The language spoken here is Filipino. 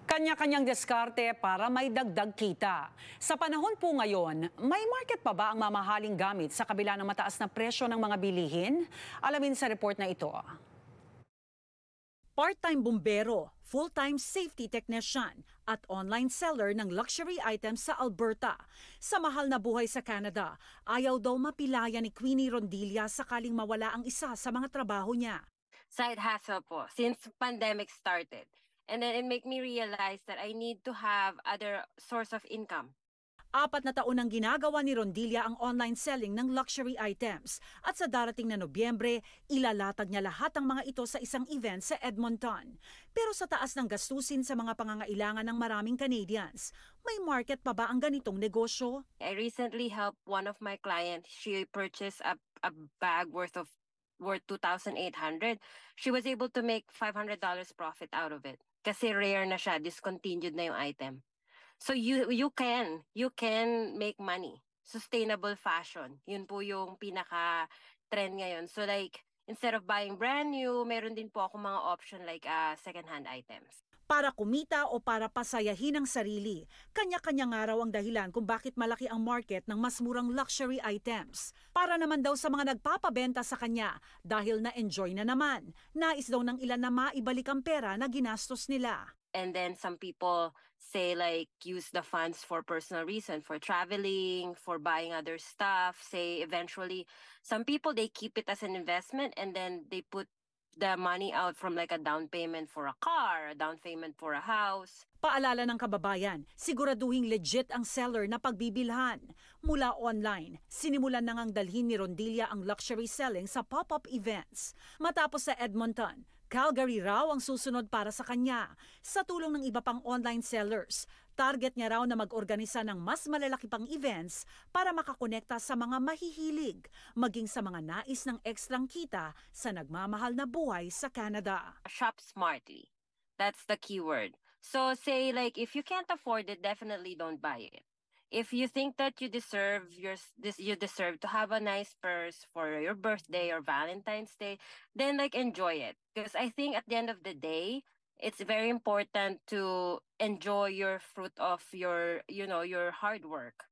Kanya-kanyang diskarte para may dagdag kita. Sa panahon po ngayon, may market pa ba ang mamahaling gamit sa kabila ng mataas na presyo ng mga bilihin? Alamin sa report na ito. Part-time bumbero, full-time safety technician at online seller ng luxury items sa Alberta. Sa mahal na buhay sa Canada, ayaw daw mapilaya ni Queenie Rondilla sakaling mawala ang isa sa mga trabaho niya. Side hustle po since pandemic started. And then it made me realize that I need to have other source of income. 4 na taon nang ginagawa ni Rondilla ang online selling ng luxury items at sa darating na Nobyembre, ilalatag niya lahat ang mga ito sa isang event sa Edmonton. Pero sa taas ng gastusin sa mga pangangailangan ng maraming Canadians, may market pa ba ang ganitong negosyo? I recently helped one of my clients. She purchased a bag worth 2,800. She was able to make $500 profit out of it. Kasi rare na siya, discontinued na yung item. So you can make money. Sustainable fashion. Yun po yung pinaka trend ngayon. So like instead of buying brand new, meron din po ako mga option like second-hand items. Para kumita o para pasayahin ang sarili, kanya-kanyang araw ang dahilan kung bakit malaki ang market ng mas murang luxury items. Para naman daw sa mga nagpapabenta sa kanya dahil na-enjoy na naman. Nais daw ng ilan na maibalik ang pera na ginastos nila. And then some people say like use the funds for personal reason, for traveling, for buying other stuff. Say eventually, some people, they keep it as an investment and then they put the money out from like a down payment for a car, a down payment for a house. Paalala ng kababayan, siguraduhing legit ang seller na pagbibilhan. Mula online, sinimulan na ngang dalhin ni Rondilla ang luxury selling sa pop-up events. Matapos sa Edmonton, Calgary raw ang susunod para sa kanya. Sa tulong ng iba pang online sellers, target niya raw na mag-organisa ng mas malalaki pang events para makakonekta sa mga mahihilig, maging sa mga nais ng ekstrang kita sa nagmamahal na buhay sa Canada. Shop smartly. That's the keyword. So say like if you can't afford it, definitely don't buy it. If you think that you deserve to have a nice purse for your birthday or Valentine's Day, then like enjoy it. Because I think at the end of the day, it's very important to enjoy your fruit of your hard work.